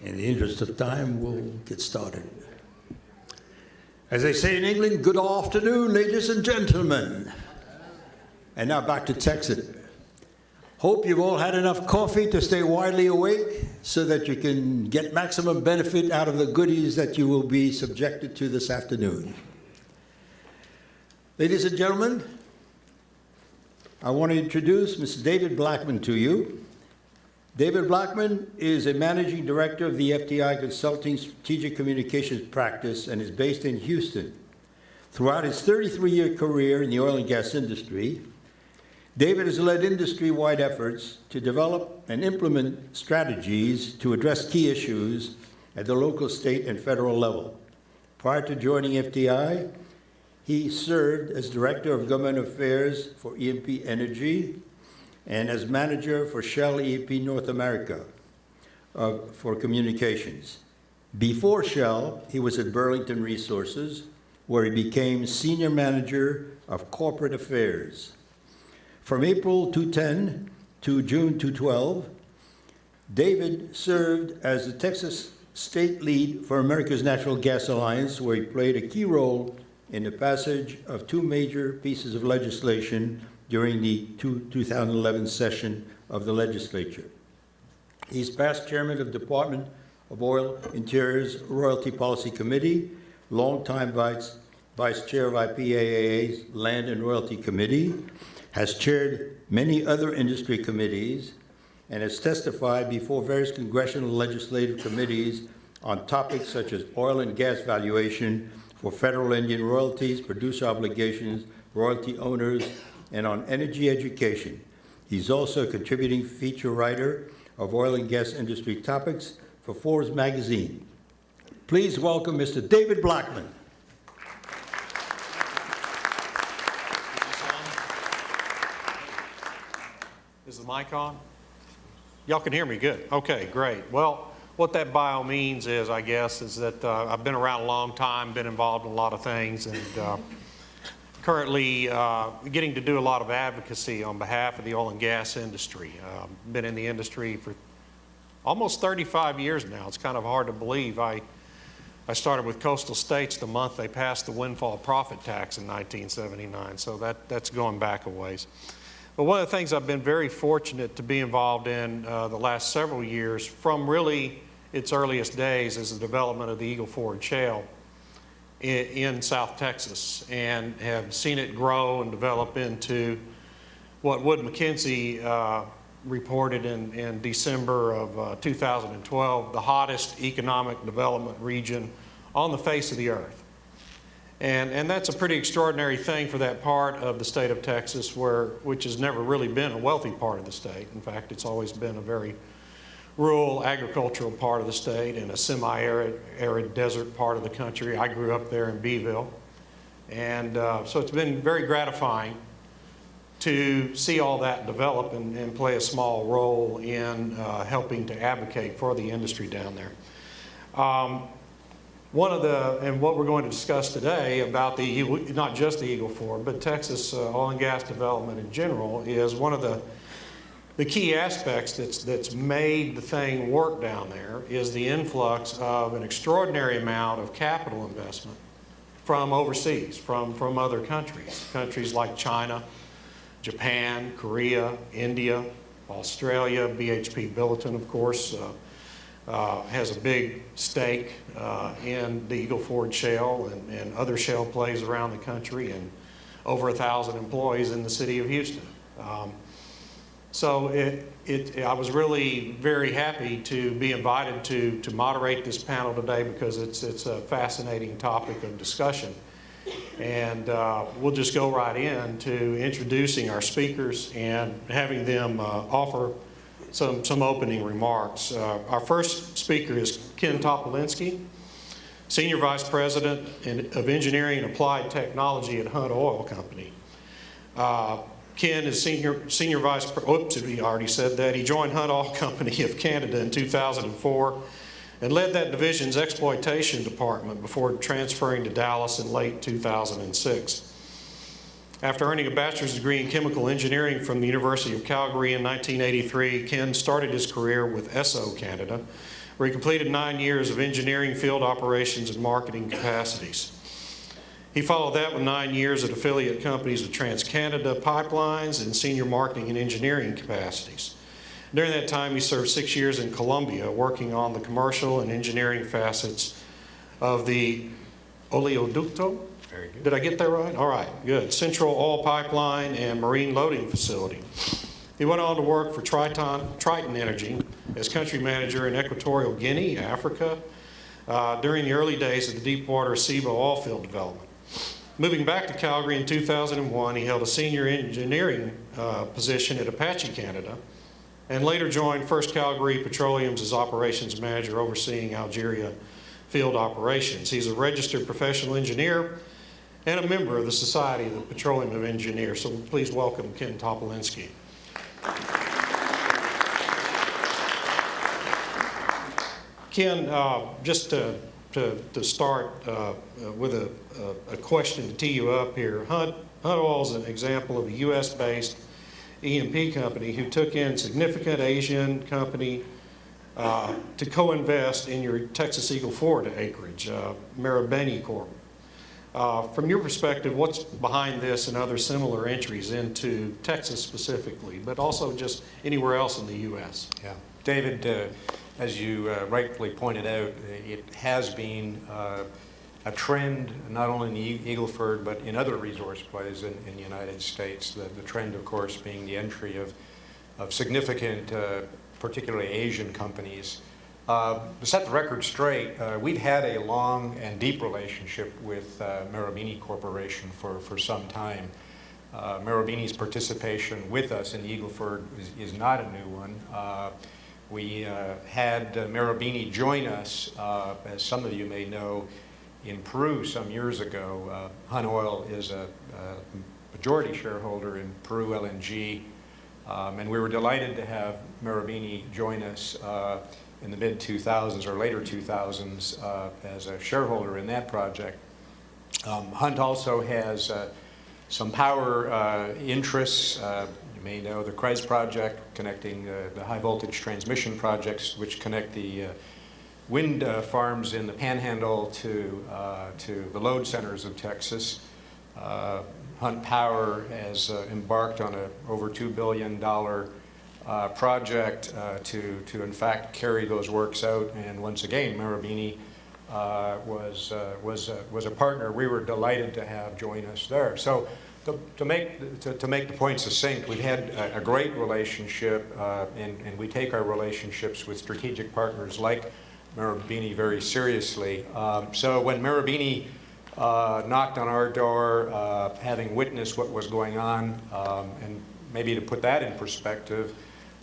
In the interest of time, we'll get started. As they say in England, good afternoon, ladies and gentlemen. And now back to Texas. Hope you've all had enough coffee to stay widely awake so that you can get maximum benefit out of the goodies that you will be subjected to this afternoon. Ladies and gentlemen, I want to introduce Mr. David Blackmon to you. David Blackmon is a managing director of the FTI Consulting Strategic Communications Practice and is based in Houston. Throughout his 33-year career in the oil and gas industry, David has led industry-wide efforts to develop and implement strategies to address key issues at the local, state, and federal level. Prior to joining FTI, he served as Director of Government Affairs for E&P Energy and as manager for Shell E&P North America for communications. Before Shell, he was at Burlington Resources, where he became Senior Manager of Corporate Affairs. From April 2010 to June 2012, David served as the Texas State Lead for America's Natural Gas Alliance, where he played a key role in the passage of two major pieces of legislation during the 2011 session of the legislature. He's past chairman of the Department of Oil Interior's Royalty Policy Committee, longtime vice chair of IPAA's Land and Royalty Committee, has chaired many other industry committees, and has testified before various congressional legislative committees on topics such as oil and gas valuation for federal Indian royalties, producer obligations, royalty owners, and on energy education. He's also a contributing feature writer of oil and gas industry topics for Forbes magazine. Please welcome Mr. David Blackmon. Is the mic on? Y'all can hear me good. Okay, great. Well, what that bio means is, I guess, is that I've been around a long time, been involved in a lot of things, and currently getting to do a lot of advocacy on behalf of the oil and gas industry. Been in the industry for almost 35 years now. It's kind of hard to believe. I started with Coastal States the month they passed the windfall profit tax in 1979, so that's going back a ways. But one of the things I've been very fortunate to be involved in the last several years, from really its earliest days, is the development of the Eagle Ford Shale in South Texas, and have seen it grow and develop into what Wood Mackenzie reported in December of 2012, the hottest economic development region on the face of the earth. And that's a pretty extraordinary thing for that part of the state of Texas, which has never really been a wealthy part of the state. In fact, it's always been a very rural agricultural part of the state and a semi-arid desert part of the country. I grew up there in Beeville. And so it's been very gratifying to see all that develop and play a small role in helping to advocate for the industry down there. And what we're going to discuss today about not just the Eagle Ford, but Texas oil and gas development in general, is one of the key aspects that's made the thing work down there is the influx of an extraordinary amount of capital investment from overseas, from other countries like China, Japan, Korea, India, Australia. BHP Billiton, of course, has a big stake in the Eagle Ford Shale and other shale plays around the country, and over 1,000 employees in the city of Houston. So I was really very happy to be invited to moderate this panel today, because it's a fascinating topic of discussion. And we'll just go right in to introducing our speakers and having them offer some opening remarks. Our first speaker is Ken Topolinsky, Senior Vice President of Engineering and Applied Technology at Hunt Oil Company. Ken is Senior Vice President, oops, he already said that. He joined Hunt Oil Company of Canada in 2004 and led that division's exploitation department before transferring to Dallas in late 2006. After earning a bachelor's degree in chemical engineering from the University of Calgary in 1983, Ken started his career with Esso Canada, where he completed 9 years of engineering, field operations, and marketing capacities. He followed that with 9 years at affiliate companies with TransCanada Pipelines and senior marketing and engineering capacities. During that time, he served 6 years in Colombia, working on the commercial and engineering facets of the oleoducto. Very good. Did I get that right? All right, good. Central Oil Pipeline and Marine Loading Facility. He went on to work for Triton Energy as country manager in Equatorial Guinea, Africa, during the early days of the Deepwater Ceiba oil field development. Moving back to Calgary in 2001, he held a senior engineering position at Apache Canada, and later joined First Calgary Petroleum's as operations manager overseeing Algeria field operations. He's a registered professional engineer and a member of the Society of the Petroleum Engineers. So please welcome Ken TOPOLINSKI. Ken, just to start with a question to tee you up here, Hunt Oil is an example of a U.S.-based E&P company who took in significant Asian company to co-invest in your Texas Eagle Ford acreage, Marubeni Corp. From your perspective, what's behind this and other similar entries into Texas specifically, but also just anywhere else in the U.S.? Yeah. David, as you rightfully pointed out, it has been a trend not only in the Eagle Ford but in other resource plays in the United States. The trend, of course, being the entry of significant, particularly Asian companies. To set the record straight, we've had a long and deep relationship with Marubeni Corporation for some time. Marubeni's participation with us in the Eagle Ford is not a new one. We had Marubeni join us, as some of you may know, in Peru some years ago. Hunt Oil is a majority shareholder in Peru LNG, and we were delighted to have Marubeni join us in the mid-2000s or later 2000s as a shareholder in that project. Hunt also has some power interests. You may know the CREZ project, connecting the high voltage transmission projects, which connect the wind farms in the Panhandle to the load centers of Texas. Hunt Power has embarked on a over $2 billion project to in fact carry those works out, and once again Marubeni was a partner we were delighted to have join us there. So to make the point succinct, we've had a great relationship, and we take our relationships with strategic partners like Marubeni very seriously. So when Marubeni knocked on our door, having witnessed what was going on, and maybe to put that in perspective,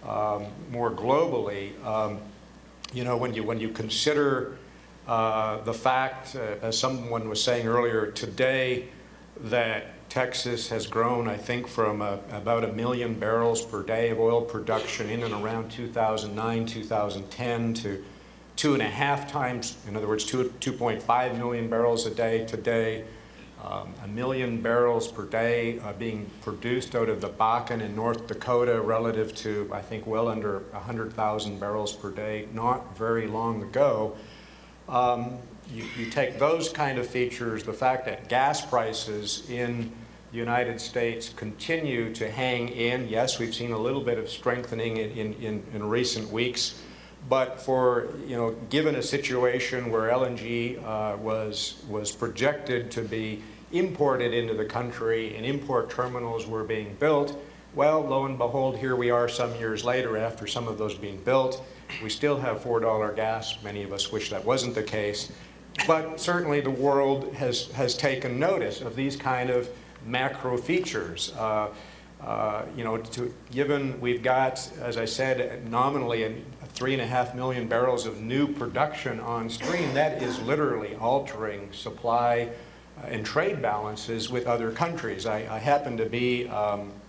more globally, you know, when you consider the fact, as someone was saying earlier today, that Texas has grown, I think, from about 1 million barrels per day of oil production in and around 2009, 2010 to 2.5 times, in other words, 2.5 million barrels a day today. 1 million barrels per day being produced out of the Bakken in North Dakota relative to, I think, well under 100,000 barrels per day not very long ago. You take those kind of features, the fact that gas prices in the United States continue to hang in. Yes, we've seen a little bit of strengthening in recent weeks, but for, you know, given a situation where LNG was projected to be imported into the country and import terminals were being built, well, lo and behold, here we are some years later after some of those being built. We still have $4 gas. Many of us wish that wasn't the case. But certainly the world has taken notice of these kind of macro features. You know, given we've got, as I said, nominally 3.5 million barrels of new production on stream, that is literally altering supply and trade balances with other countries. I happened to be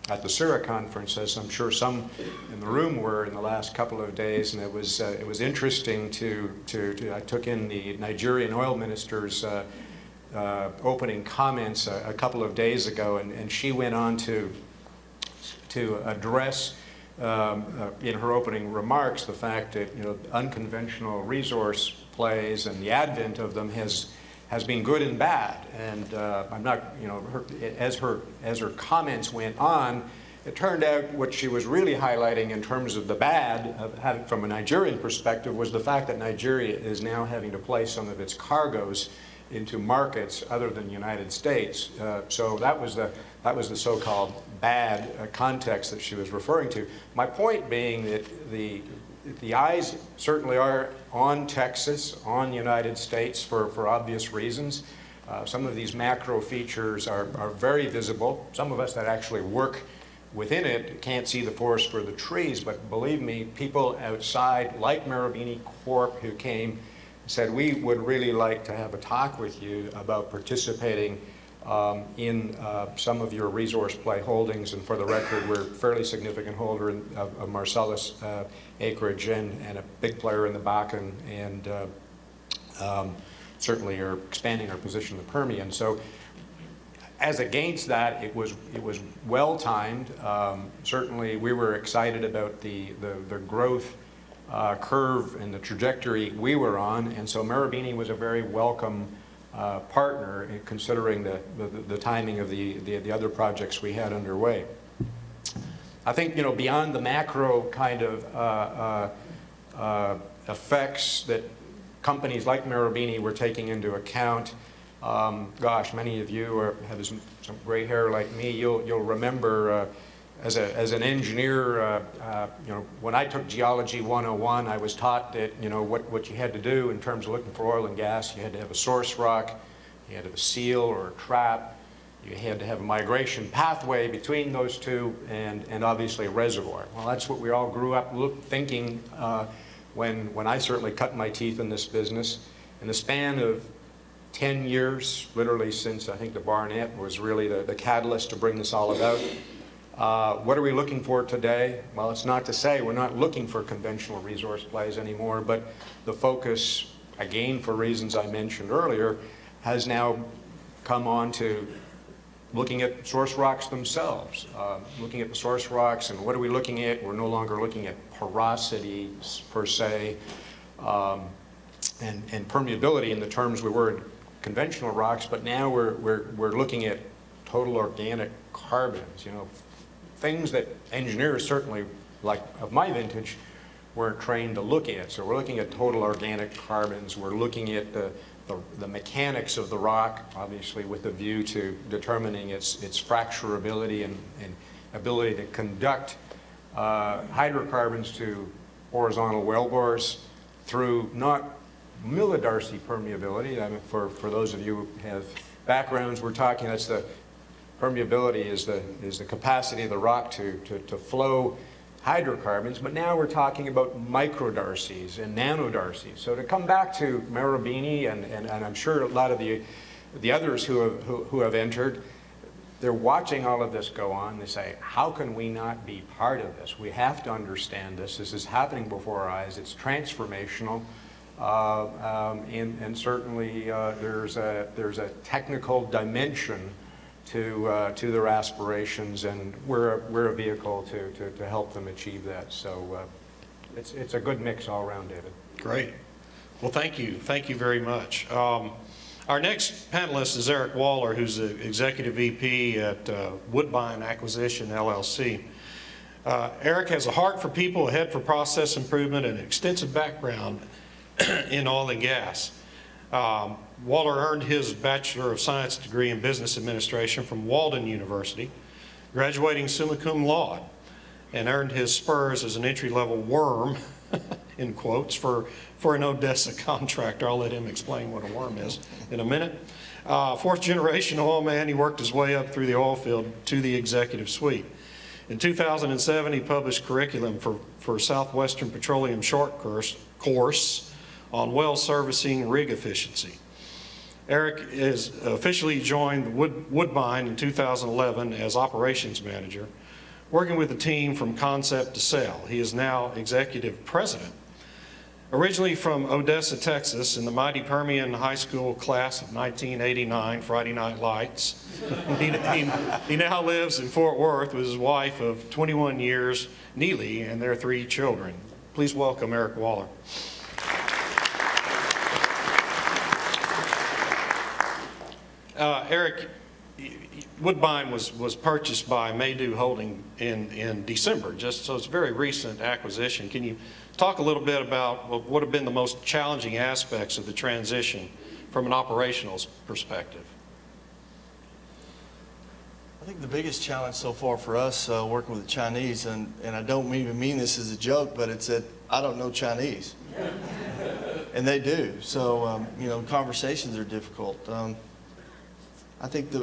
at the Sura conference, as I'm sure some in the room were in the last couple of days, and it was interesting I took in the Nigerian oil minister's opening comments a couple of days ago, and she went on to address in her opening remarks the fact that, you know, unconventional resource plays and the advent of them has been good and bad. And I'm not, you know, as her comments went on, it turned out what she was really highlighting in terms of the bad, from a Nigerian perspective, was the fact that Nigeria is now having to place some of its cargoes into markets other than the United States. So that was the so-called bad context that she was referring to. My point being that the eyes certainly are on Texas, on the United States for obvious reasons. Some of these macro features are very visible. Some of us that actually work within it can't see the forest for the trees, but believe me, people outside like Marubeni Corp who came said, we would really like to have a talk with you about participating in some of your resource play holdings. And for the record, we're a fairly significant holder of Marcellus acreage and a big player in the Bakken, and certainly are expanding our position in the Permian. So as against that, it was well timed. Certainly we were excited about the growth curve and the trajectory we were on, and so Marubeni was a very welcome partner in considering the timing of the other projects we had underway. I think, you know, beyond the macro kind of effects that companies like Marubeni were taking into account, gosh, many of you have some gray hair like me. You'll remember as an engineer, you know, when I took Geology 101, I was taught that, you know, what you had to do in terms of looking for oil and gas. You had to have a source rock, you had to have a seal or a trap, you had to have a migration pathway between those two, and obviously a reservoir. Well, that's what we all grew up thinking when I certainly cut my teeth in this business. In the span of 10 years, literally since I think the Barnett was really the catalyst to bring this all about. What are we looking for today? Well, it's not to say we're not looking for conventional resource plays anymore, but the focus, again for reasons I mentioned earlier, has now come on to looking at source rocks themselves. Looking at the source rocks, and what are we looking at? We're no longer looking at porosity per se, and permeability in the terms we were in conventional rocks, but now we're looking at total organic carbons, you know, things that engineers certainly, like of my vintage, weren't trained to look at. So we're looking at total organic carbons. We're looking at the mechanics of the rock, obviously with a view to determining its fracturability and ability to conduct hydrocarbons to horizontal wellbores through not millidarcy permeability. I mean, for those of you who have backgrounds, we're talking, that's the permeability is the capacity of the rock to flow hydrocarbons, but now we're talking about microdarcies and nanodarcies. So to come back to Marubeni, and I'm sure a lot of the others who have entered, they're watching all of this go on. They say, how can we not be part of this? We have to understand this. This is happening before our eyes. It's transformational. And certainly there's a technical dimension to their aspirations, and we're a vehicle to help them achieve that. So it's a good mix all around, David. Great. Well, thank you very much. Our next panelist is Eric Waller, who's the Executive VP at WOODBINE Acquisition, LLC. Eric has a heart for people, a head for process improvement, and an extensive background in oil and gas. Waller earned his Bachelor of Science degree in Business Administration from Walden University, graduating summa cum laude, and earned his spurs as an entry-level worm, in quotes, for an Odessa contractor. I'll let him explain what a worm is in a minute. Fourth generation oil man, he worked his way up through the oil field to the executive suite. In 2007, he published curriculum for Southwestern Petroleum short course on well servicing rig efficiency. Eric is officially joined WOODBINE in 2011 as operations manager, working with the team from concept to sale. He is now executive president. Originally from Odessa, Texas, in the mighty Permian High School class of 1989, Friday Night Lights, he now lives in Fort Worth with his wife of 21 years, Neely, and their 3 children. Please welcome Eric Waller. Eric, Woodbine was purchased by Maydew Holding in December, so it's a very recent acquisition. Can you talk a little bit about what have been the most challenging aspects of the transition from an operational perspective? I think the biggest challenge so far for us working with the Chinese, and I don't even mean this as a joke, but it's that I don't know Chinese. And they do. So, you know, conversations are difficult. I think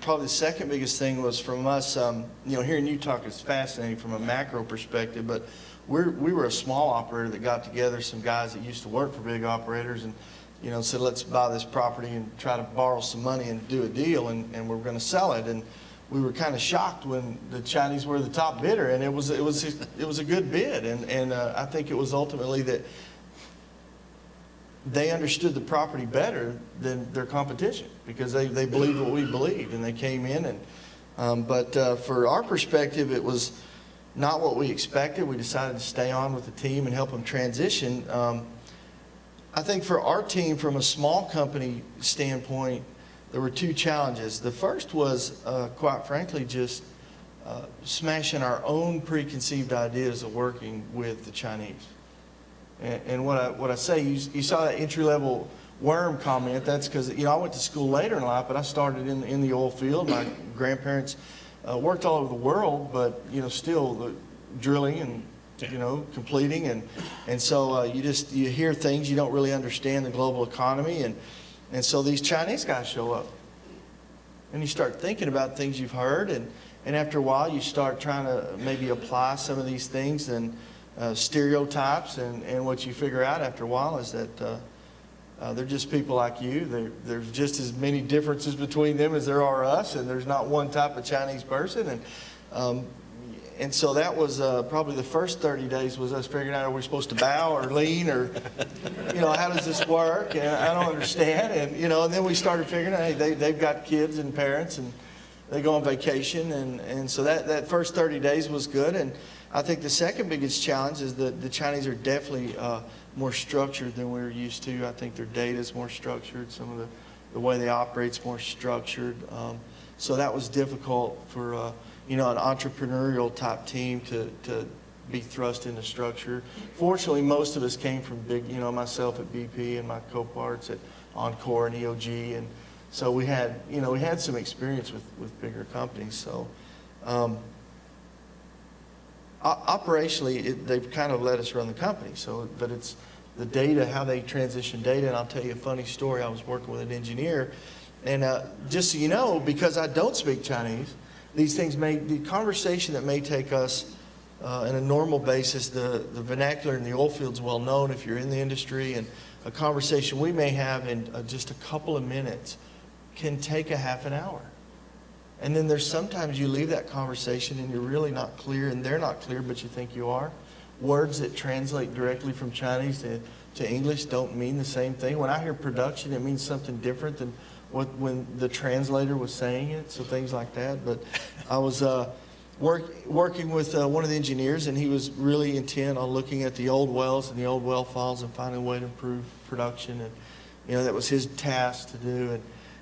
probably the second biggest thing was from us, you know, hearing you talk is fascinating from a macro perspective, but we were a small operator that got together, some guys that used to work for big operators, and, you know, said, let's buy this property and try to borrow some money and do a deal, and we're going to sell it. And we were kind of shocked when the Chinese were the top bidder, and it was a good bid. And I think it was ultimately that they understood the property better than their competition because they believed what we believed, and they came in. And but for our perspective, it was not what we expected. We decided to stay on with the team and help them transition. I think for our team, from a small company standpoint, there were 2 challenges. The first was, quite frankly, just smashing our own preconceived ideas of working with the Chinese. And what I say, you saw that entry-level worm comment. That's because, you know, I went to school later in life, but I started in the oil field. My grandparents worked all over the world, but, you know, still the drilling and, you know, completing. And so you hear things, you don't really understand the global economy. And so these Chinese guys show up. And you start thinking about things you've heard. And after a while, you start trying to maybe apply some of these things and stereotypes. And what you figure out after a while is that they're just people like you. There's just as many differences between them as there are us. And there's not one type of Chinese person. And so that was probably the first 30 days was us figuring out, are we supposed to bow or lean or, you know, how does this work? And I don't understand. And, you know, and then we started figuring out, hey, they've got kids and parents and they go on vacation. And so that first 30 days was good. And I think the second biggest challenge is that the Chinese are definitely more structured than we're used to. I think their data is more structured. Some of the way they operate is more structured. So that was difficult for you know, an entrepreneurial type team to be thrust into structure. Fortunately, most of us came from big, you know, myself at BP and my co-parts at Encore and EOG, and so we had some experience with bigger companies. So operationally, they've kind of let us run the company. So, but it's the data, how they transition data, and I'll tell you a funny story. I was working with an engineer, and just so you know, because I don't speak Chinese, these things the conversation that may take us on a normal basis, the vernacular in the oil field is well known if you're in the industry, and a conversation we may have in just a couple of minutes can take a half an hour. And then there's sometimes you leave that conversation and you're really not clear, and they're not clear, but you think you are. Words that translate directly from Chinese to English don't mean the same thing. When I hear production, it means something different than when the translator was saying it, so things like that. But I was working with one of the engineers, and he was really intent on looking at the old wells and the old well files and finding a way to improve production. And, you know, that was his task to do.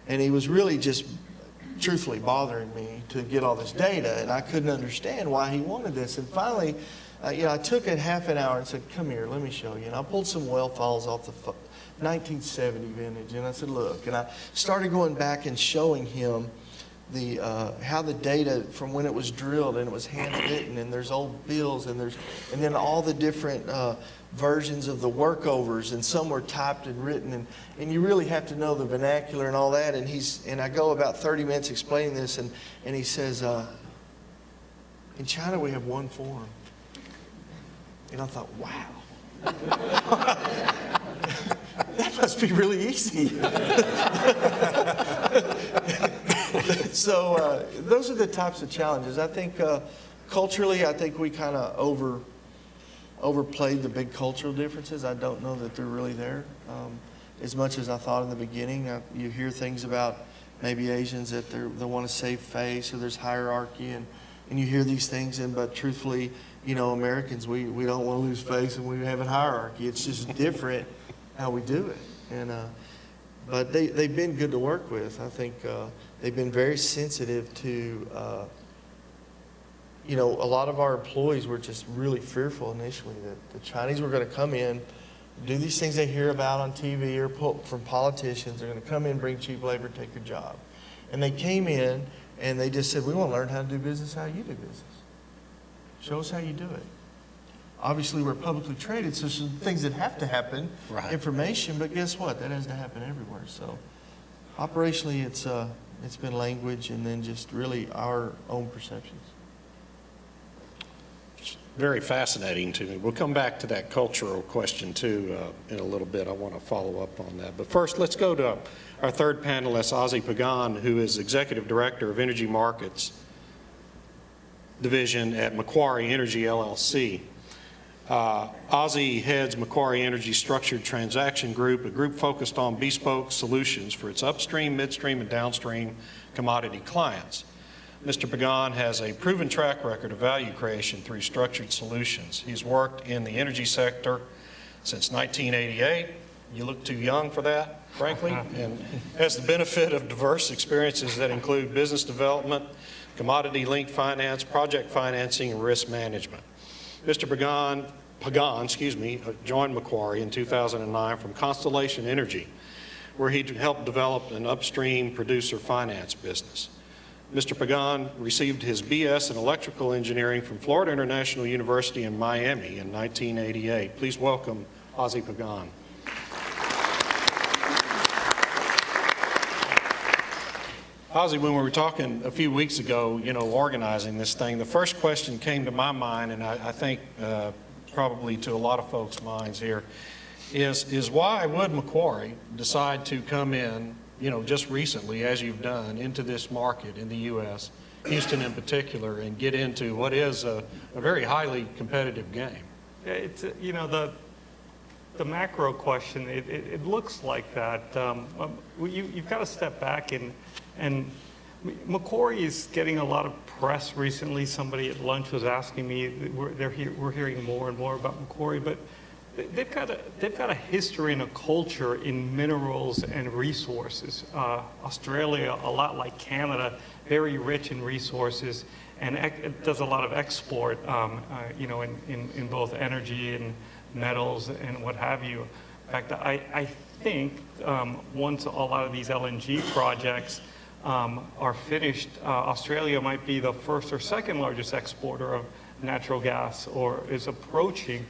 And he was really just truthfully bothering me to get all this data, and I couldn't understand why he wanted this. And finally, you know, I took it half an hour and said, come here, let me show you. And I pulled some well files off the 1970 vintage, and I said, look. And I started going back and showing him how the data from when it was drilled, and it was handwritten, and there's old bills, and then all the different versions of the workovers, and some were typed and written, and you really have to know the vernacular and all that. And I go about 30 minutes explaining this, and he says, in China we have one form. And I thought, wow. That must be really easy. So those are the types of challenges. I think culturally, I think we kind of overplayed the big cultural differences. I don't know that they're really there as much as I thought in the beginning. Now, you hear things about maybe Asians that they want to save face, or there's hierarchy, and you hear these things, but truthfully, you know, Americans, we don't want to lose face, and we have a hierarchy. It's just different how we do it. And but they've been good to work with. I think they've been very sensitive to, you know, a lot of our employees were just really fearful initially that the Chinese were going to come in, do these things they hear about on TV or from politicians. They're going to come in, bring cheap labor, take your job. And they came in and they just said, we want to learn how to do business how you do business. Show us how you do it. Obviously, we're publicly traded, so some things that have to happen, Right. information, but guess what? That has to happen everywhere. So operationally, it's been language and then just really our own perceptions. Very fascinating to me. We'll come back to that cultural question too in a little bit. I want to follow up on that. But first, let's go to our third panelist, OZZIE PAGAN, who is Executive Director of Energy Markets Division at Macquarie Energy, LLC. OZZIE heads Macquarie Energy Structured Transaction Group, a group focused on bespoke solutions for its upstream, midstream, and downstream commodity clients. Mr. Pagan has a proven track record of value creation through structured solutions. He's worked in the energy sector since 1988. You look too young for that, frankly, and has the benefit of diverse experiences that include business development, commodity-linked finance, project financing, and risk management. Mr. Pagan, joined Macquarie in 2009 from Constellation Energy, where he helped develop an upstream producer finance business. Mr. Pagan received his BS in electrical engineering from Florida International University in Miami in 1988. Please welcome OZZIE Pagan. OZZIE, when we were talking a few weeks ago, you know, organizing this thing, the first question came to my mind, and I think probably to a lot of folks' minds here, is why would Macquarie decide to come in, you know, just recently, as you've done, into this market in the U.S., Houston in particular, and get into what is a very highly competitive game? Yeah, it's, you know, the macro question, it looks like that. You've got to step back and Macquarie is getting a lot of press recently. Somebody at lunch was asking me, we're hearing more and more about Macquarie, but they've got a history and a culture in minerals and resources. Australia, a lot like Canada, very rich in resources, and it does a lot of export, you know, in both energy and metals and what have you. In fact, I think once a lot of these LNG projects are finished, Australia might be the first or second largest exporter of natural gas, or is approaching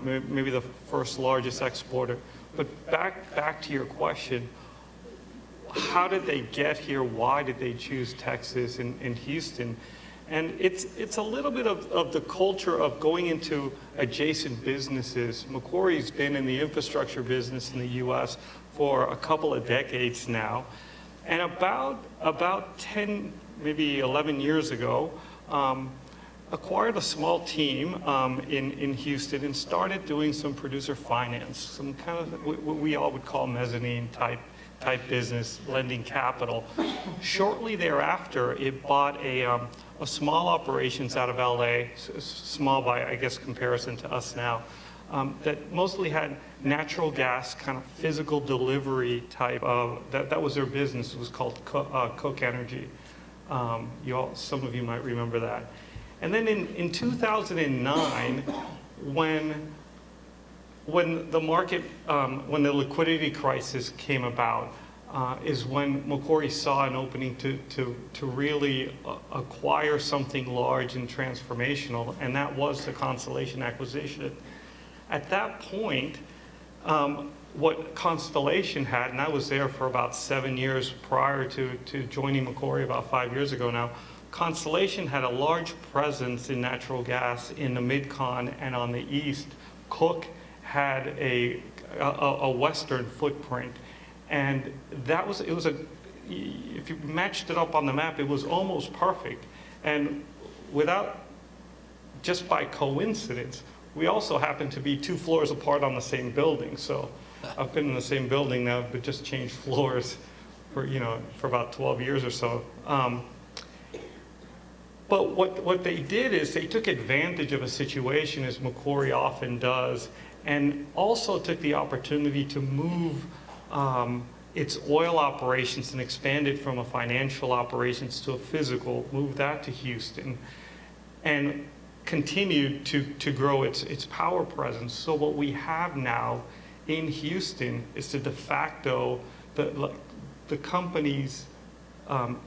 maybe the first largest exporter. But back to your question, how did they get here? Why did they choose Texas and Houston? And it's a little bit of the culture of going into adjacent businesses. Macquarie's been in the infrastructure business in the U.S. for a couple of decades now. And about 10, maybe 11 years ago, acquired a small team in Houston and started doing some producer finance, some kind of what we all would call mezzanine type business, lending capital. Shortly thereafter, it bought a small operations out of LA, small by, I guess, comparison to us now, that mostly had natural gas kind of physical delivery type of, that was their business. It was called Cook Energy. Some of you might remember that. And then in 2009, when the market, when the liquidity crisis came about, is when Macquarie saw an opening to really acquire something large and transformational, and that was the Constellation acquisition. At that point, what Constellation had, and I was there for about 7 years prior to joining Macquarie about 5 years ago now, Constellation had a large presence in natural gas in the Mid-Con and on the east. Cook had a western footprint, and if you matched it up on the map, it was almost perfect. And just by coincidence, we also happen to be 2 floors apart on the same building. So I've been in the same building now, but just changed floors for, for about 12 years or so. But what they did is they took advantage of a situation, as Macquarie often does, and also took the opportunity to move its oil operations and expand it from a financial operations to a physical, move that to Houston, and continued to grow its power presence. So what we have now in Houston is the de facto, the company's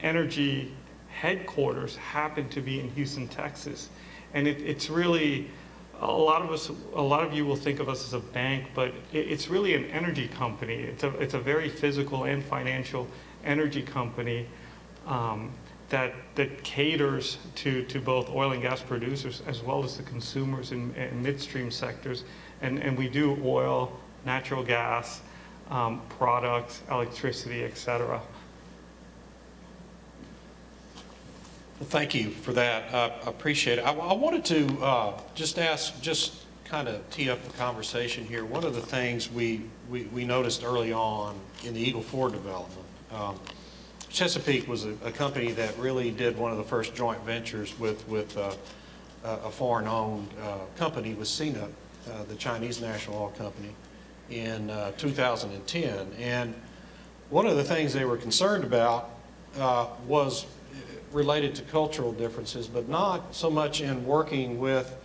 energy headquarters happen to be in Houston, Texas. And it's really, a lot of you will think of us as a bank, but it's really an energy company. It's a very physical and financial energy company that caters to both oil and gas producers as well as the consumers in midstream sectors. And we do oil, natural gas, products, electricity, et cetera. Well, thank you for that. I appreciate it. I wanted to just kind of tee up the conversation here. One of the things we noticed early on in the Eagle Ford development, Chesapeake was a company that really did one of the first joint ventures with a foreign-owned company with CNOOC, the Chinese National Oil Company, in 2010. And one of the things they were concerned about was related to cultural differences, but not so much in working with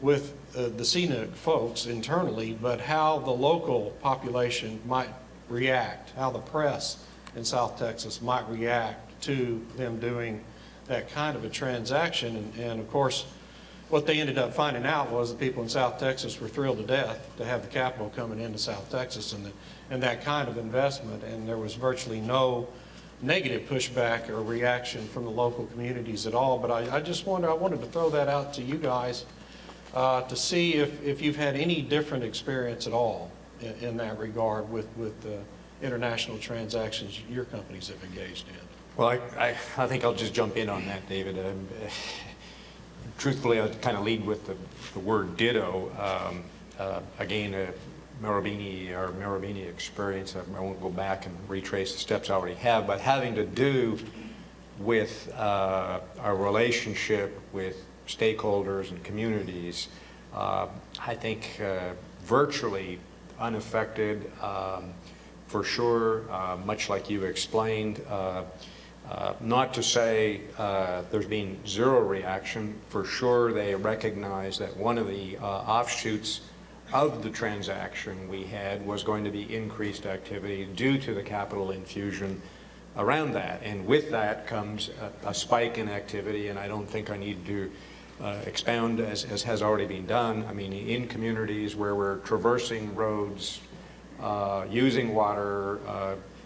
the CNOOC folks internally, but how the local population might react, how the press in South Texas might react to them doing that kind of a transaction. And of course, what they ended up finding out was the people in South Texas were thrilled to death to have the capital coming into South Texas and that kind of investment, and there was virtually no negative pushback or reaction from the local communities at all. But I just wanted to throw that out to you guys to see if you've had any different experience at all in that regard with the international transactions your companies have engaged in. Well, I think I'll just jump in on that, David. Truthfully, I'll kind of lead with the word ditto. Again, Marubeni experience, I won't go back and retrace the steps I already have, but having to do with our relationship with stakeholders and communities, I think virtually unaffected, for sure, much like you explained. Not to say there's been zero reaction. For sure, they recognize that one of the offshoots of the transaction we had was going to be increased activity due to the capital infusion around that. And with that comes a spike in activity, and I don't think I need to expound as has already been done. I mean, in communities where we're traversing roads, using water,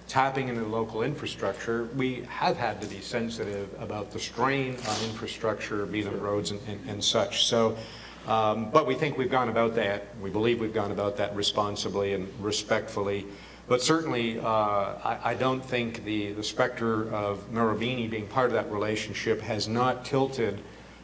tapping into local infrastructure, we have had to be sensitive about the strain on infrastructure, be them roads and such. So, but we think we've gone about that, we believe we've gone about that responsibly and respectfully. But certainly, I don't think the specter of Marubeni being part of that relationship has not tilted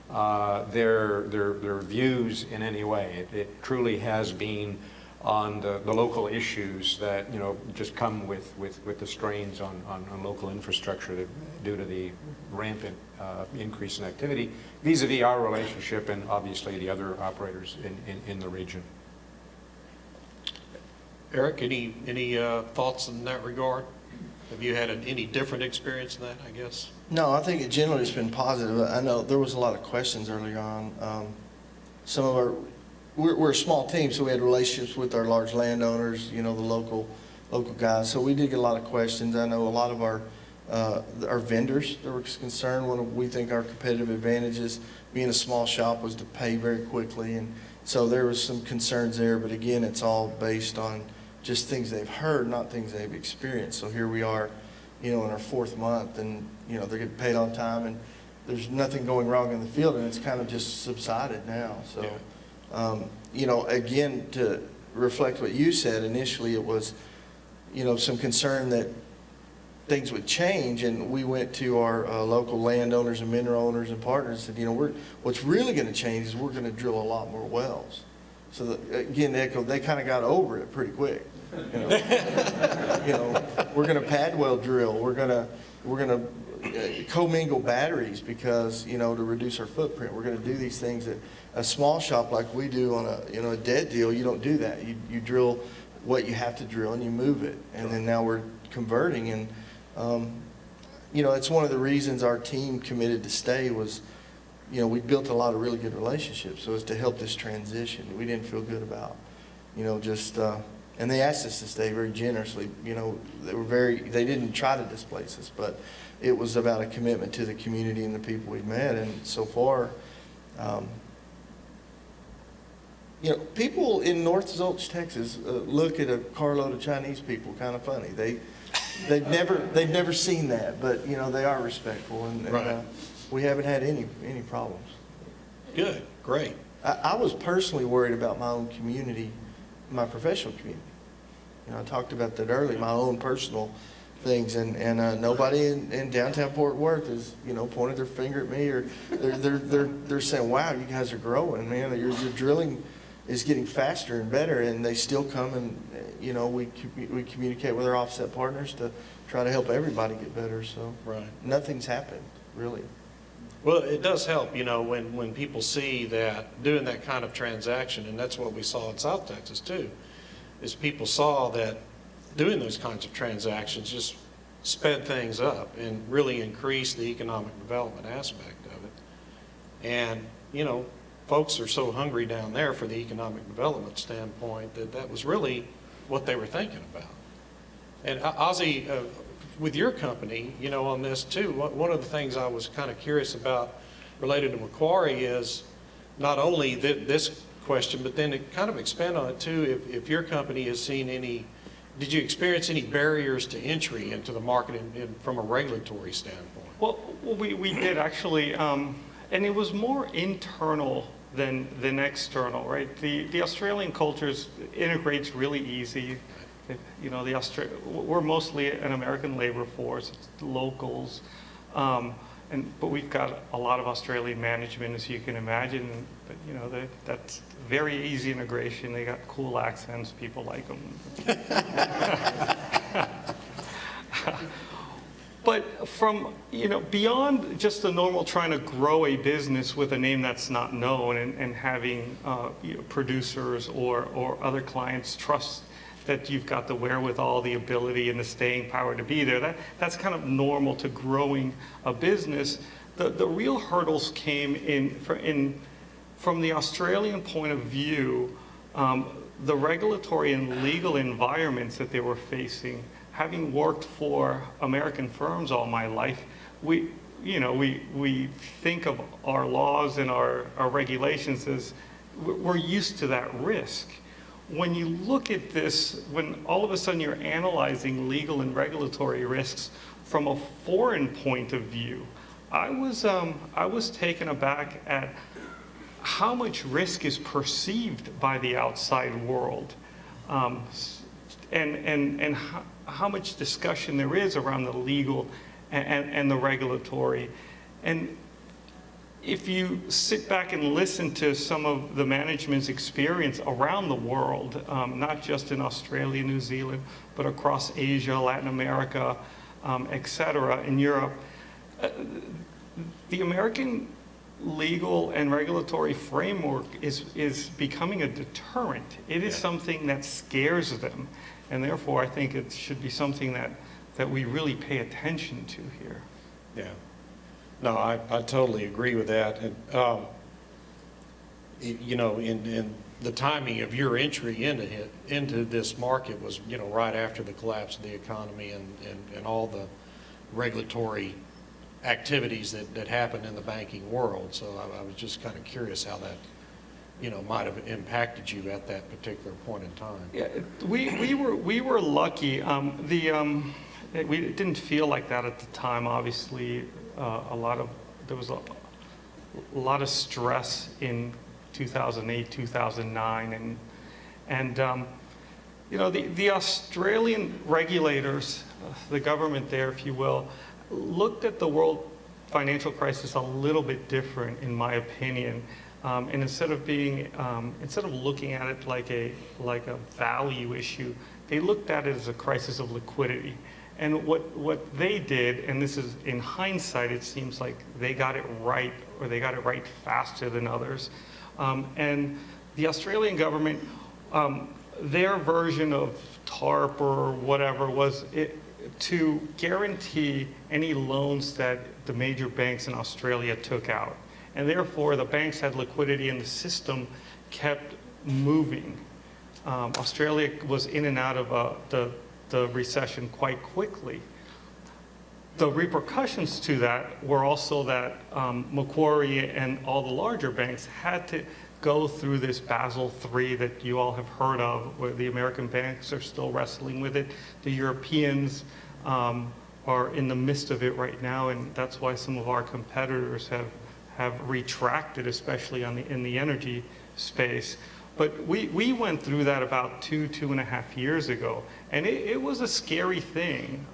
their views in any way. It truly has been on the local issues that just come with the strains on local infrastructure due to the rampant increase in activity vis-a-vis our relationship and obviously the other operators in the region. Eric, any thoughts in that regard? Have you had any different experience in that, I guess? No, I think it generally has been positive. I know there was a lot of questions early on. Some of we're a small team, so we had relationships with our large landowners, the local guys. So we did get a lot of questions. I know a lot of our vendors that were concerned. We think our competitive advantages, being a small shop, was to pay very quickly, and so there was some concerns there. But again, it's all based on just things they've heard, not things they've experienced. So here we are, in our 4th month, and they're getting paid on time, and there's nothing going wrong in the field, and it's kind of just subsided now. So. Yeah. Again, to reflect what you said, initially it was, some concern that things would change, and we went to our local landowners and mineral owners and partners and said, what's really going to change is we're going to drill a lot more wells. So again, they kind of got over it pretty quick. You know, we're going to pad well drill. We're going to commingle batteries because, to reduce our footprint. We're going to do these things that a small shop like we do on a dead deal, you don't do that. You drill what you have to drill and you move it. And then now we're converting. And, it's one of the reasons our team committed to stay was, we built a lot of really good relationships. So it's to help this transition. We didn't feel good about, and they asked us to stay very generously. They didn't try to displace us, but it was about a commitment to the community and the people we've met. And so far, people in North Zolch, Texas, look at a carload of Chinese people kind of funny. They've never seen that, but they are respectful, and Right. We haven't had any problems. Good, great. I was personally worried about my own community, my professional community. I talked about that earlier, my own personal things, and nobody in downtown Fort Worth has pointed their finger at me, or they're saying, "Wow, you guys are growing, man. Your drilling is getting faster and better." And they still come and we communicate with our offset partners to try to help everybody get better. So Right. nothing's happened really. Well, it does help, when people see that doing that kind of transaction, and that's what we saw in South Texas too, is people saw that doing those kinds of transactions just sped things up and really increased the economic development aspect of it. And, folks are so hungry down there for the economic development standpoint that was really what they were thinking about. And Ozzie, with your company, on this too, one of the things I was kind of curious about related to Macquarie is not only this question, but then to kind of expand on it too, if your company has seen did you experience any barriers to entry into the market from a regulatory standpoint? Well, we did actually, and it was more internal than external, right? The Australian culture integrates really easy. We're mostly an American labor force, it's locals, but we've got a lot of Australian management, as you can imagine. But that's very easy integration. They got cool accents, people like them. But from, beyond just the normal trying to grow a business with a name that's not known and having producers or other clients trust that you've got the wherewithal, the ability, and the staying power to be there, that's kind of normal to growing a business. The real hurdles came from the Australian point of view, the regulatory and legal environments that they were facing. Having worked for American firms all my life, we think of our laws and our regulations as we're used to that risk. When you look at this, when all of a sudden you're analyzing legal and regulatory risks from a foreign point of view, I was taken aback at how much risk is perceived by the outside world, and how much discussion there is around the legal and the regulatory. And if you sit back and listen to some of the management's experience around the world, not just in Australia, New Zealand, but across Asia, Latin America, et cetera, in Europe, the American legal and regulatory framework is becoming a deterrent. It is something that scares them, and therefore I think it should be something that we really pay attention to here. Yeah. No, I totally agree with that. And, in the timing of your entry into this market was, right after the collapse of the economy and all the regulatory activities that happened in the banking world. So I was just kind of curious how that, might have impacted you at that particular point in time. Yeah, we were lucky. We didn't feel like that at the time. Obviously, there was a lot of stress in 2008, 2009, and the Australian regulators, the government there, if you will, looked at the world financial crisis a little bit different, in my opinion. And instead of looking at it like a value issue, they looked at it as a crisis of liquidity. And what they did, and this is in hindsight, it seems like they got it right, or they got it right faster than others. And the Australian government, their version of TARP or whatever was to guarantee any loans that the major banks in Australia took out. And therefore, the banks had liquidity and the system kept moving. Australia was in and out of the recession quite quickly. The repercussions to that were also that Macquarie and all the larger banks had to go through this Basel III that you all have heard of, where the American banks are still wrestling with it. The Europeans are in the midst of it right now, and that's why some of our competitors have retracted, especially in the energy space. But we went through that about two and a half years ago, and it was a scary thing.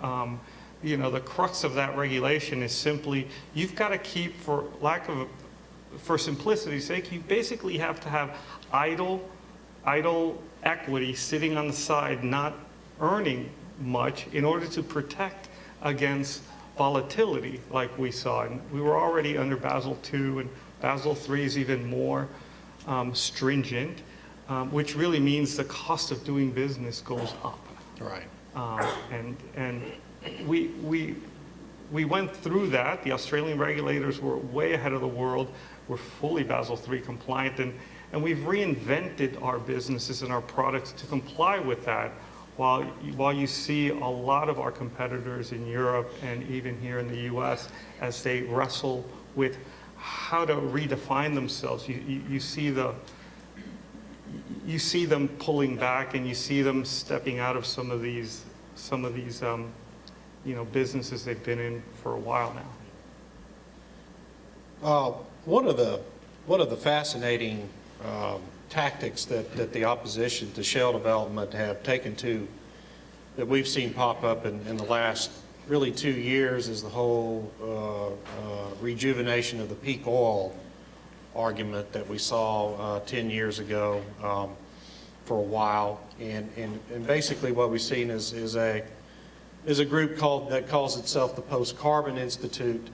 You know, the crux of that regulation is simply, you've got to keep, for simplicity's sake, you basically have to have idle equity sitting on the side, not earning much, in order to protect against volatility like we saw. And we were already under Basel II, and Basel III is even more stringent, which really means the cost of doing business goes up. Right. And we went through that. The Australian regulators were way ahead of the world. We're fully Basel III compliant, and we've reinvented our businesses and our products to comply with that, while you see a lot of our competitors in Europe and even here in the US, as they wrestle with how to redefine themselves. You see them pulling back, and you see them stepping out of some of these businesses they've been in for a while now. One of the fascinating tactics that the opposition to shale development have taken to, that we've seen pop up in the last really 2 years, is the whole rejuvenation of the peak oil argument that we saw 10 years ago for a while. And basically what we've seen is a group that calls itself the Post-Carbon Institute,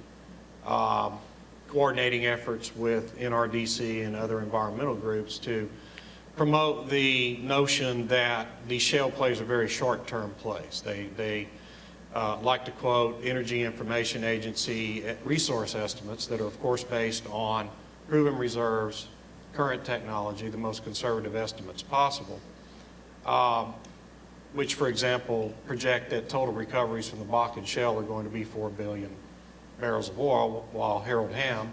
coordinating efforts with NRDC and other environmental groups to promote the notion that these shale plays are very short-term plays. They like to quote Energy Information Agency resource estimates that are, of course, based on proven reserves, current technology, the most conservative estimates possible, which, for example, project that total recoveries from the Bakken Shale are going to be 4 billion barrels of oil, while Harold Hamm,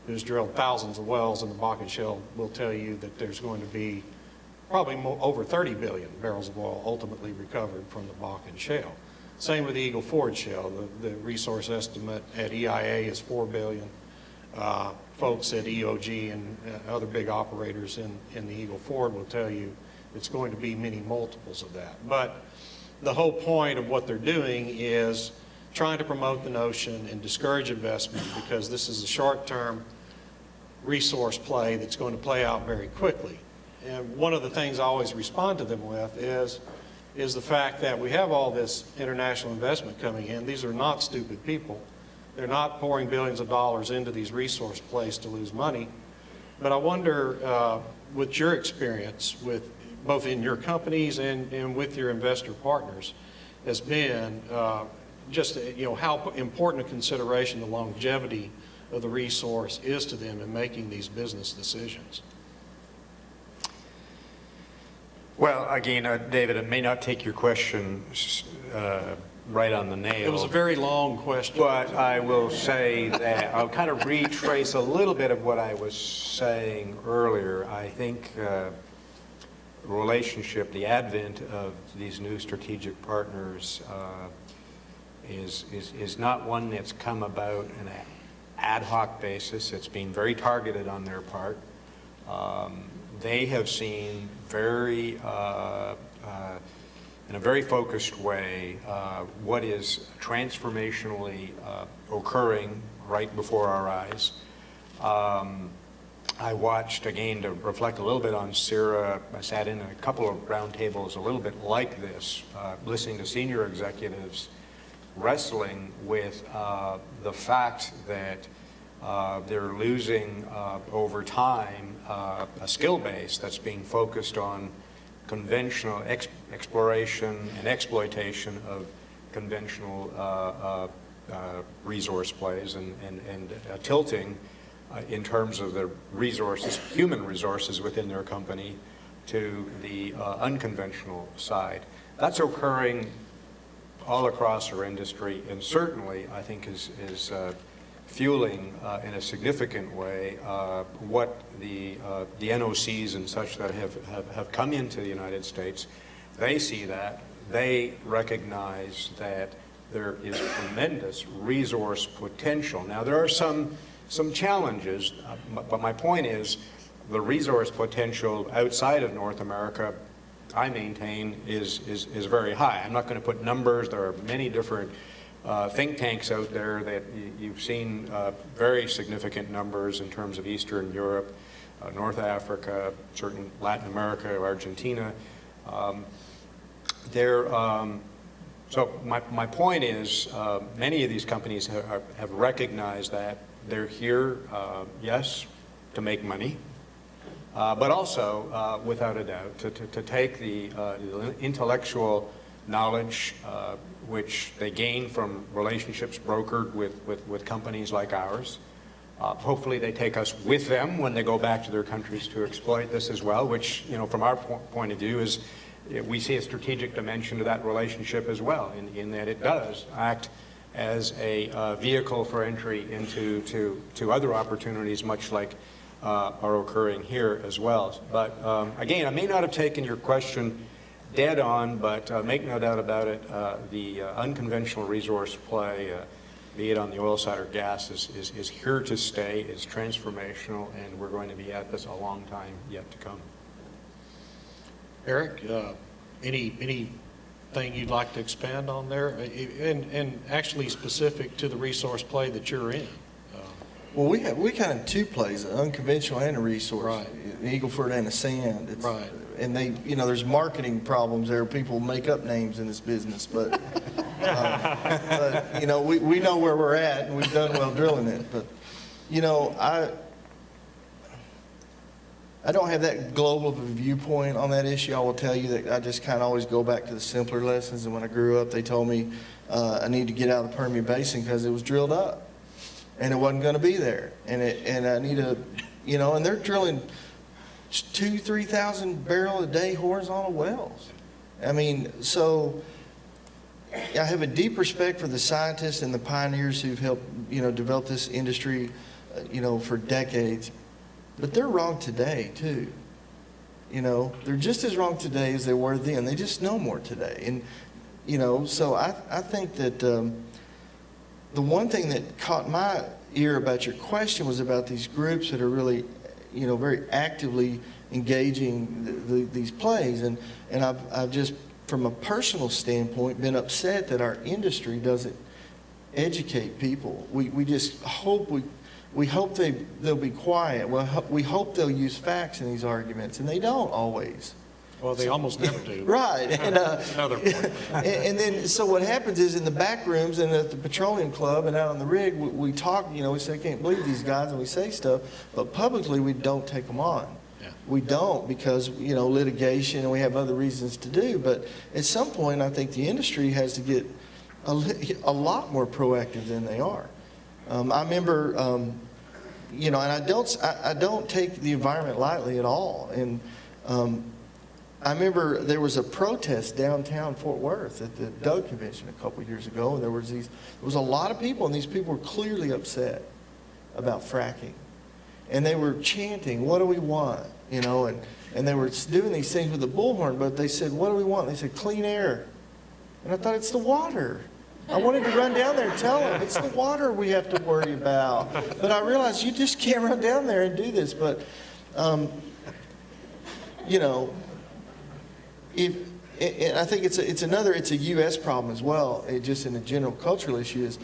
who's drilled thousands of wells in the Bakken Shale, will tell you that there's going to be probably over 30 billion barrels of oil ultimately recovered from the Bakken Shale. Same with the Eagle Ford Shale. The resource estimate at EIA is 4 billion. Folks at EOG and other big operators in the Eagle Ford will tell you it's going to be many multiples of that. But the whole point of what they're doing is trying to promote the notion and discourage investment, because this is a short-term resource play that's going to play out very quickly. And one of the things I always respond to them with is the fact that we have all this international investment coming in. These are not stupid people. They're not pouring billions of dollars into these resource plays to lose money. But I wonder, with your experience, with both in your companies and with your investor partners, has been just how important a consideration the longevity of the resource is to them in making these business decisions. Well, again, David, it may not take your question right on the nail. It was a very long question. But I will say that I'll kind of retrace a little bit of what I was saying earlier. I think the relationship, the advent of these new strategic partners is not one that's come about in an ad hoc basis. It's been very targeted on their part. They have seen in a very focused way what is transformationally occurring right before our eyes. I watched, again, to reflect a little bit on CIRA, I sat in a couple of roundtables a little bit like this, listening to senior executives wrestling with the fact that they're losing over time a skill base that's being focused on conventional exploration and exploitation of conventional resource plays and tilting in terms of the resources, human resources within their company to the unconventional side. That's occurring all across our industry, and certainly I think is fueling in a significant way what the NOCs and such that have come into the United States. They see that. They recognize that there is tremendous resource potential. Now, there are some challenges, but my point is the resource potential outside of North America, I maintain, is very high. I'm not going to put numbers. There are many different think tanks out there that you've seen very significant numbers in terms of Eastern Europe, North Africa, certain Latin America, Argentina. So my point is many of these companies have recognized that they're here, yes, to make money, but also, without a doubt, to take the intellectual knowledge which they gain from relationships brokered with companies like ours. Hopefully they take us with them when they go back to their countries to exploit this as well, which, you know, from our point of view is we see a strategic dimension to that relationship as well, in that it does act as a vehicle for entry into other opportunities, much like are occurring here as well. But again, I may not have taken your question dead on, but make no doubt about it, the unconventional resource play, be it on the oil side or gas, is here to stay, is transformational, and we're going to be at this a long time yet to come. Eric, anything you'd like to expand on there? And actually specific to the resource play that you're in. Well, we kind of two plays, an unconventional and a resource. Right. An Eagle Ford and a sand. Right. And they, you know, there's marketing problems there. People make up names in this business, but you know, we know where we're at, and we've done well drilling it. But, you know, I don't have that global of a viewpoint on that issue. I will tell you that I just kind of always go back to the simpler lessons. And when I grew up, they told me I need to get out of the Permian Basin because it was drilled up. And it wasn't going to be there, and I need to, you know, and they're drilling 2,000-3,000 barrel a day horizontal wells. I mean, so I have a deep respect for the scientists and the pioneers who've helped, you know, develop this industry, you know, for decades. But they're wrong today too. You know, they're just as wrong today as they were then. They just know more today, and you know, so I think that. The one thing that caught my ear about your question was about these groups that are really, you know, very actively engaging these plays. And I've just, from a personal standpoint, been upset that our industry doesn't educate people. We just hope we hope they'll be quiet. Well, we hope they'll use facts in these arguments, and they don't always. Well, they almost never do. Right. And, Another point. and then, so what happens is in the back rooms and at the petroleum club and out on the rig, we talk, you know, we say, I can't believe these guys, and we say stuff, but publicly we don't take them on. Yeah. We don't because, you know, litigation, and we have other reasons to do. But at some point, I think the industry has to get a lot more proactive than they are. I remember, you know, and I don't take the environment lightly at all. And I remember there was a protest downtown Fort Worth at the Doug Convention a couple of years ago, and there was a lot of people, and these people were clearly upset about fracking. And they were chanting, what do we want? You know, and they were doing these things with the bullhorn, but they said, what do we want? And they said, clean air. And I thought, it's the water. I wanted to run down there and tell them, it's the water we have to worry about. But I realized you just can't run down there and do this. But, you know, And I think it's a U.S. problem as well. It just in a general cultural issue is,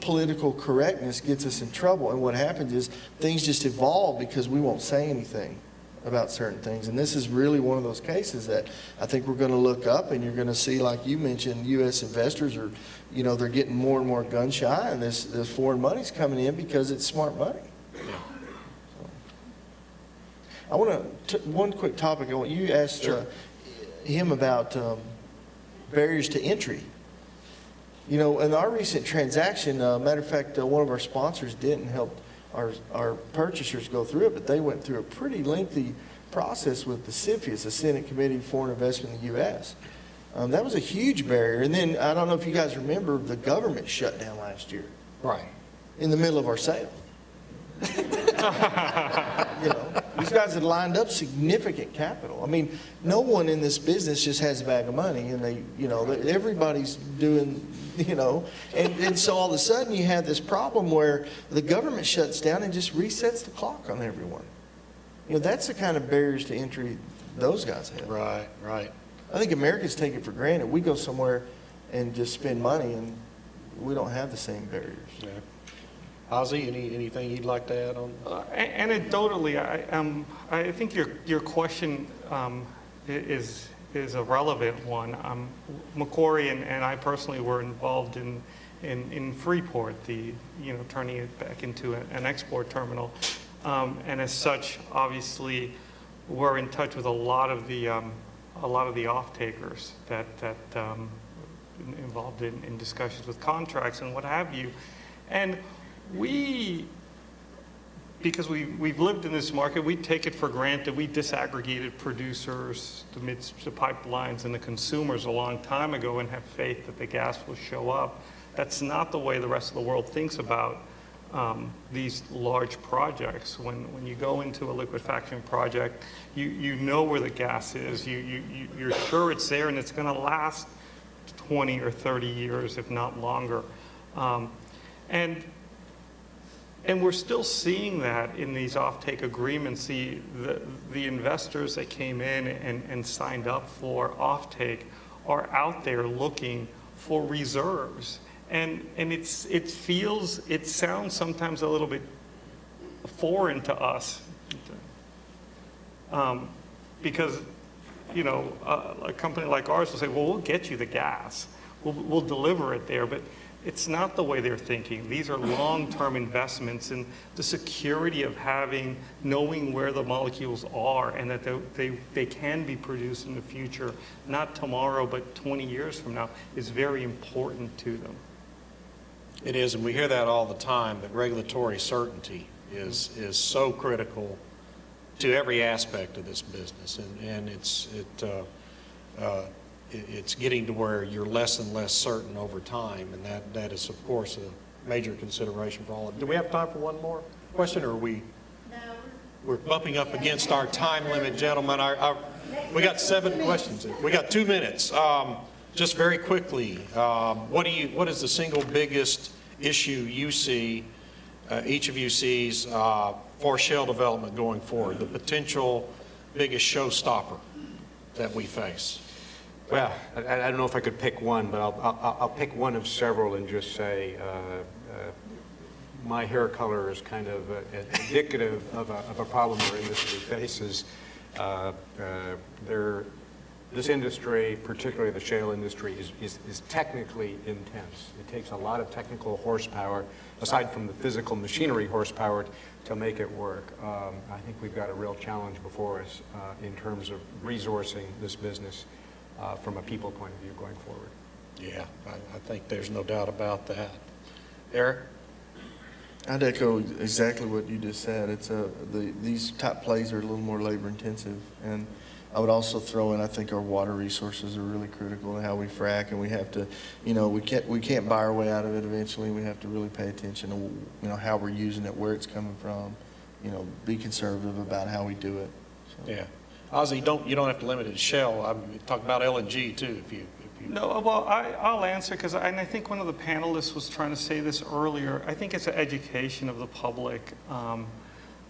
political correctness gets us in trouble. And what happens is things just evolve because we won't say anything about certain things. And this is really one of those cases that I think we're going to look up, and you're going to see, like you mentioned, U.S. investors are, they're getting more and more gun shy, and this foreign money's coming in because it's smart money. I want to, one quick topic. You asked him about barriers to entry. In our recent transaction, matter of fact, one of our sponsors didn't help our purchasers go through it, but they went through a pretty lengthy process with the CFIUS, the Senate Committee on Foreign Investment in the U.S. That was a huge barrier. And then, I don't know if you guys remember, the government shut down last year. Right. In the middle of our sale. These guys had lined up significant capital. I mean, no one in this business just has a bag of money, and everybody's doing, and so all of a sudden you have this problem where the government shuts down and just resets the clock on everyone. That's the kind of barriers to entry those guys have. Right. I think Americans take it for granted. We go somewhere and just spend money, and we don't have the same barriers. Yeah. Ozzie, anything you'd like to add on? Anecdotally, I think your question is a relevant one. Macquarie and I personally were involved in Freeport, turning it back into an export terminal, and as such, obviously, we're in touch with a lot of the off-takers that involved in discussions with contracts and what have you, and because we've lived in this market, we take it for granted. We disaggregated producers, the pipelines, and the consumers a long time ago and have faith that the gas will show up. That's not the way the rest of the world thinks about these large projects. When you go into a liquefaction project, you know where the gas is. You're sure it's there and it's going to last 20 or 30 years, if not longer. And we're still seeing that in these offtake agreements. The investors that came in and signed up for offtake are out there looking for reserves. And it sounds sometimes a little bit foreign to us. Because, a company like ours will say, well, we'll get you the gas. We'll deliver it there. But it's not the way they're thinking. These are long-term investments, and the security of knowing where the molecules are and that they can be produced in the future, not tomorrow, but 20 years from now, is very important to them. It is, and we hear that all the time, that regulatory certainty is so critical to every aspect of this business, and it's getting to where you're less and less certain over time, and that is, of course, a major consideration for all of them. Do we have time for one more question, or are we? No. We're bumping up against our time limit, gentlemen. We got 7 questions. We got 2 minutes. Just very quickly, what is the single biggest issue you see, each of you sees, for shale development going forward? The potential biggest showstopper that we face? Well, I don't know if I could pick one, but I'll pick one of several and just say my hair color is kind of indicative of a problem our industry faces. This industry, particularly the shale industry, is technically intense. It takes a lot of technical horsepower, aside from the physical machinery horsepower, to make it work. I think we've got a real challenge before us in terms of resourcing this business from a people point of view going forward. Yeah, I think there's no doubt about that. Eric? I'd echo exactly what you just said. It's these type plays are a little more labor intensive, and I would also throw in, I think our water resources are really critical to how we frack, and we have to, we can't buy our way out of it eventually. We have to really pay attention to, how we're using it, where it's coming from, be conservative about how we do it. So. Yeah. Ozzie, you don't have to limit it to shale. Talk about LNG too, if you. No, well, I'll answer, because I think one of the panelists was trying to say this earlier. I think it's an education of the public.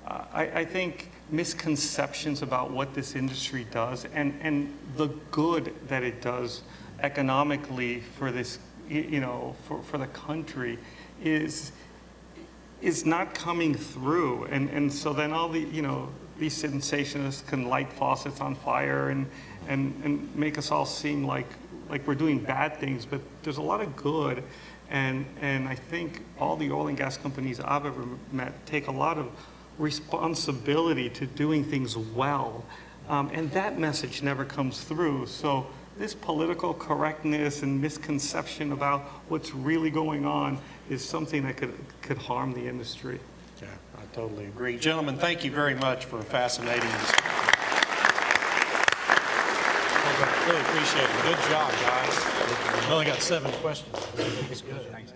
I think misconceptions about what this industry does and the good that it does economically for this, for the country is not coming through. And so then all the, these sensationalists can light faucets on fire and make us all seem like we're doing bad things, but there's a lot of good. And I think all the oil and gas companies I've ever met take a lot of responsibility to doing things well. And that message never comes through. So this political correctness and misconception about what's really going on is something that could harm the industry. Yeah, I totally agree. Gentlemen, thank you very much for a fascinating discussion. Really appreciate it. Good job, guys. We only got 7 questions. It's good. Thanks.